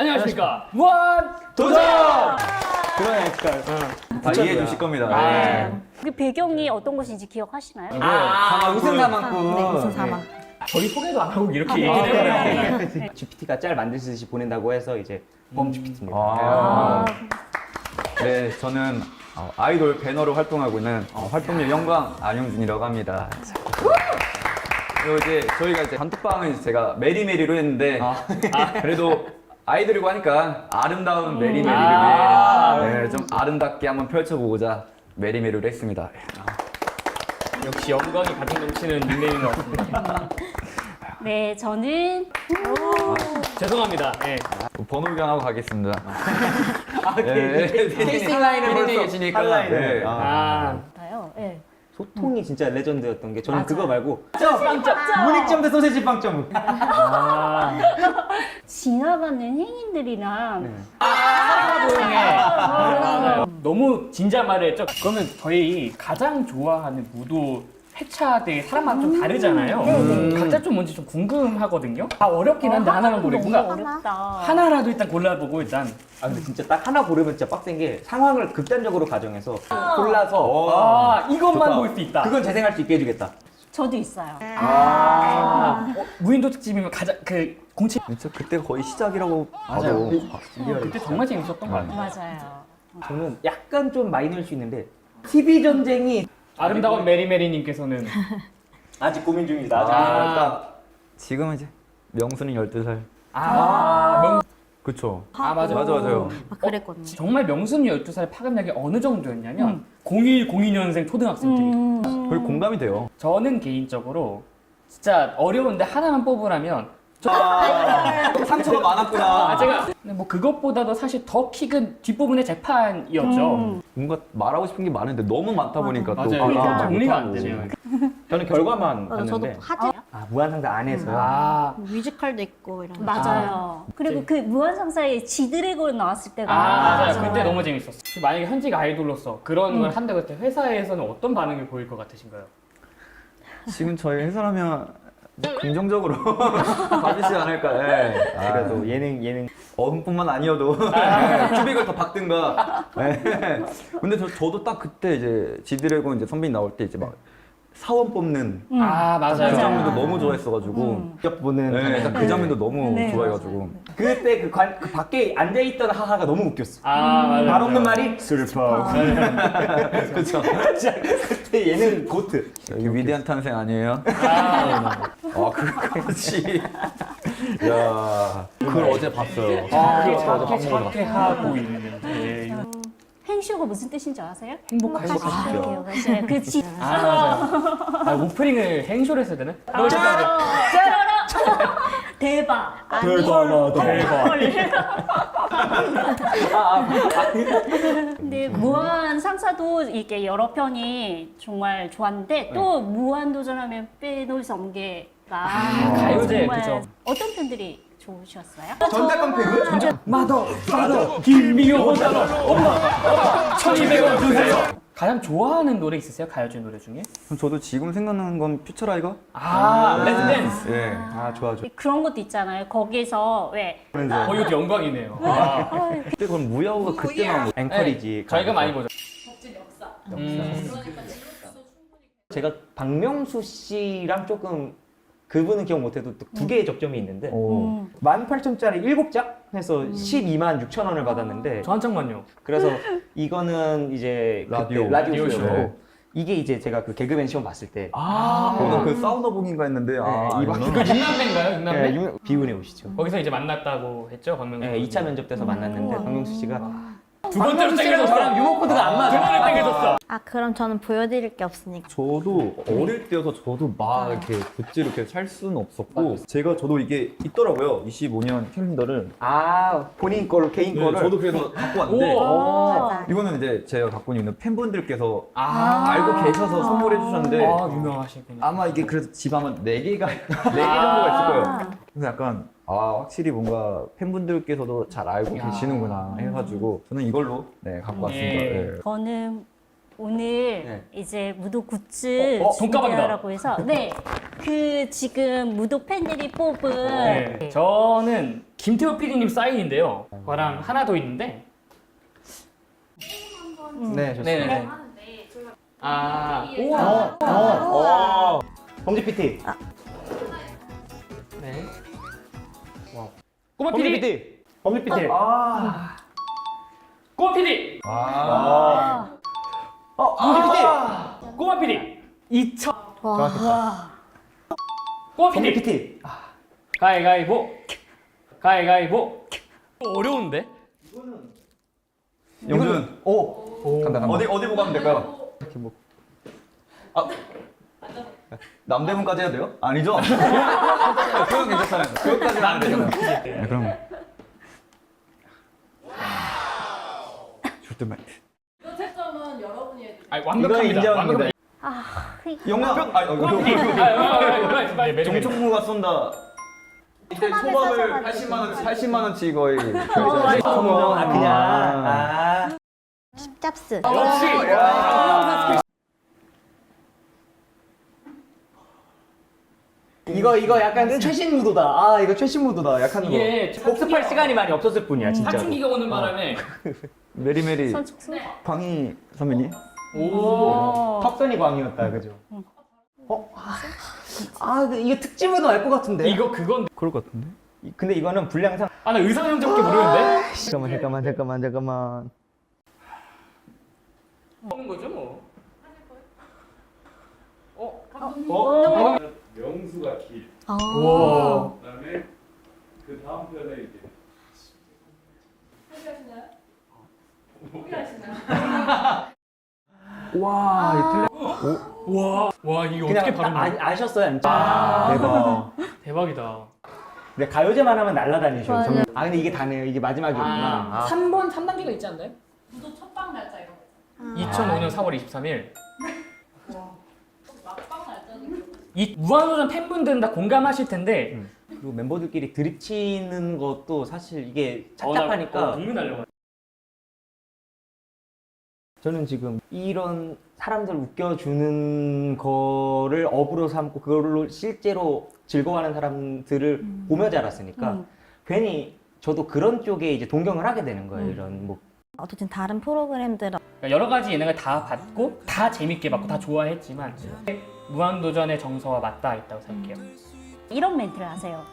안녕하십니까. 무한 도전! 그러니까 다 이해해 주실 겁니다. 그 배경이 어떤 곳인지 기억하시나요? 우승 사망꾼. 네, 우승 사망. 저희 소개도 안 하고 이렇게 얘기를 해버렸네. GPT가 짤 만드듯이 보낸다고 해서 이제 범 GPT입니다. 네, 저는 아이돌 배너로 활동하고 있는 활동명 영광 안영준이라고 합니다. 그리고 이제 저희가 이제 단톡방은 제가 메리메리로 했는데 그래도 아이돌이고 하니까 아름다운 메리메리를 네, 좀 아름답게 한번 펼쳐보고자 메리메리로 했습니다. 역시 영광이 가득 넘치는 닉네임인 것 같습니다. 네, 저는 죄송합니다. 네. 번호 변하고 가겠습니다. 캐스팅 라인을 피디님 벌써 계시니까. 한라인을. 네. 같아요. 네. 소통이 진짜 레전드였던 게 저는 맞아요. 그거 말고 문익점 대 소세지 빵점. 지나가는 행인들이랑 너무 진지한 했죠. 그러면 저희 가장 좋아하는 무도 회차들이 사람마다 좀 다르잖아요. 각자 좀 뭔지 좀 궁금하거든요. 어렵긴 한데 하나만 고르 너무 뭔가 어렵다. 하나라도 일단 골라보고 일단 근데 진짜 딱 하나 고르면 진짜 빡센 게 상황을 극단적으로 가정해서 골라서 이것만 좋다. 볼 수 있다. 그건 재생할 수 있게 해주겠다. 저도 있어요. 무인도 특집이면 가장 그 공채 진짜 그때 거의 시작이라고 맞아요. 봐도 그때 정말 재밌었던 것 같아요. 맞아요. 저는 약간 좀 많이 넣을 수 있는데 TV 전쟁이 아름다운 메리메리님께서는 아직 고민 중입니다. 딱 지금은 이제 명수는 12살. 그쵸. 맞아. 맞아요. 그랬거든요. 정말 명순이 12살 파급력이 어느 정도였냐면 0102년생 초등학생들이 그리고 공감이 돼요. 저는 개인적으로 진짜 어려운데 하나만 뽑으라면 상처가 많았구나. 제가 근데 뭐 그것보다도 사실 더 킥은 뒷부분의 재판이었죠. 뭔가 말하고 싶은 게 많은데 너무 많다 보니까 또 맞아요. 말을 정리가 안 못하고. 되네요. 저는 결과만 맞아, 저도 봤는데 화제 무한상사 안에서 뮤지컬도 있고 이런 거. 맞아요. 그리고 그 무한상사에 지드래곤 나왔을 때가 맞아요. 그때 너무 재밌었어요. 만약에 현직 아이돌로서 그런 걸 한다고 했을 때 회사에서는 어떤 반응이 보일 것 같으신가요? 지금 저희 회사라면 긍정적으로 봐주시지 않을까. 네. 그래도 예능 어흥뿐만 아니어도 큐빅을 더 박든가. 네. 근데 저도 딱 그때 이제 지드래곤 이제 선배님 나올 때 이제 막 사원 뽑는 맞아요. 그 장면도 너무 좋아했어가지고. 보는 네, 그 장면도 너무 네, 좋아해가지고. 그때 그 밖에 앉아있던 하하가 너무 웃겼어. 맞아요. 말 없는 말이 슬퍼. 그쵸. 진짜 그때 예능 고트. 여기 위대한 탄생 아니에요? 그렇지. 야, 그걸 어제 봤어요. 착해 하고 있는데 행쇼가 무슨 뜻인지 아세요? 행복하시죠. 기억하세요. 그 지. 맞아요. 오프닝을 행쇼를 했어야 되나? 대박. 근데 무한 상사도 이게 여러 편이 정말 좋았는데 또 무한 도전하면 빼놓을 수 없는 게가 가요제, 정말 그죠? 어떤 편들이 좋으셨어요? 전작권 패그? 마더 길미요 호자로 엄마 1200원 주세요. 가장 좋아하는 노래 있으세요? 가요제 노래 중에? 그럼 저도 지금 생각나는 건 퓨처라이거? 렛츠댄스. 예. 좋아. 그런 것도 있잖아요. 거기서 왜 이것도 영광이네요. 그때 그럼 무야호가 그때 나온 거. 앵커리지. 저희가 많이 보죠. 제가 박명수 씨랑 조금 그분은 기억 못해도 두 개의 접점이 있는데 18,000짜리 7장 해서 12만 6천 원을 받았는데 저 한 장만요. 그래서 이거는 이제 라디오. 라디오 쇼. 쇼고 이게 이제 제가 그 개그맨 시험 봤을 때 저는 그 사우나복인가 했는데 이거 그 윤남배인가요? 윤남배? 비운에 오시죠. 거기서 이제 만났다고 했죠, 박명수. 네, 2차 면접 때서 만났는데 박명수 씨가 두 번째로 땡겨줬어. 저랑 유머 코드가 안 맞아. 두 번을 땡겨줬어. 그럼 저는 보여드릴 게 없으니까. 저도 어릴 때여서 저도 막 이렇게 굿즈 이렇게 살 수는 없었고 저도 이게 있더라고요. 25년 캘린더를. 본인 거로 개인 거를 저도 그래서 갖고 왔는데 맞아. 이거는 이제 제가 갖고 있는 팬분들께서 알고 계셔서 선물해 주셨는데 유명하시군요. 아마 이게 그래서 집 아마 4개가 4개 정도가 있을 거예요. 그래서 약간 확실히 뭔가 팬분들께서도 잘 알고 계시는구나 해가지고 저는 이걸로 갖고 왔습니다. 예. 네. 저는 오늘 네. 이제 무도 굿즈 돈가방이다. 준비하라고 해서 그 지금 무도 팬들이 뽑은 네. 저는 김태호 PD님 사인인데요. 저랑 하나 더 있는데. 네, 좋습니다. 네네네. 아, 범지 PT. 네. 꼬마 범지 PD. PT. 범지 PT. 꼬마 PD. 범지 PT. 꼬마 PD. 2000. 정확했다. 꼬마 범지 PD. PT. 가위가위보. 가위가위보. 어려운데? 영준 간다, 간다. 어디 보고 가면 될까요? 이렇게 뭐. 남대문까지 해야 돼요? 아니죠? 그건 괜찮잖아요. 그것까지는 안 되잖아요. 네, 그럼. 절대 말. 아니, 완벽합니다. 이거 인정입니다. 완벽합니다. 영광. 정총무가 쏜다. 이때 초밥에 초밥을 사셔가지고. 80만 원치 거의. 그냥. 십잡스. 역시. 이거 약간 최신 무도다. 이거 최신 무도다. 약한 거. 이게 복습할 시간이 많이 없었을 뿐이야, 진짜. 사춘기가 오는 바람에. 메리메리 선축수. 광희 선배님. 오. 턱선이 광이었다, 그죠? 이거 특집은 알 것 같은데. 이거 그건. 그럴 것 같은데? 근데 이거는 분량상. 아, 나 의상 형제밖에 모르는데? 잠깐만. 하는 거죠, 뭐. 명수가 길. 와. 그다음에 그 다음 편에 이제 와, 와, 이거 그냥 어떻게 딱 바른 거야? 아셨어요, 진짜. 대박. 대박이다. 근데 가요제만 하면 날라다니셔. 맞아요. 정말. 근데 이게 다네요. 이게 마지막이었구나. 3번 3단계가 있지 않나요? 2005년 4월 23일. 이 무한도전 팬분들은 다 공감하실 텐데 그리고 멤버들끼리 드립치는 것도 사실 이게 착잡하니까 눈물 날려. 저는 지금 이런 사람들 웃겨주는 거를 업으로 삼고 그걸로 실제로 즐거워하는 사람들을 보며 자랐으니까 괜히 저도 그런 쪽에 이제 동경을 하게 되는 거예요. 이런 뭐 어쨌든 다른 프로그램들 그러니까 여러 가지 예능을 다 봤고 다 재밌게 봤고 다 좋아했지만 무한도전의 정서와 맞닿아 있다고 생각해요. 이런 멘트를 하세요.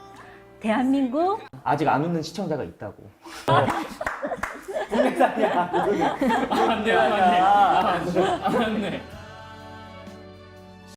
대한민국 아직 안 웃는 시청자가 있다고. 국내산이야. 안 돼, 안 돼. 안 돼.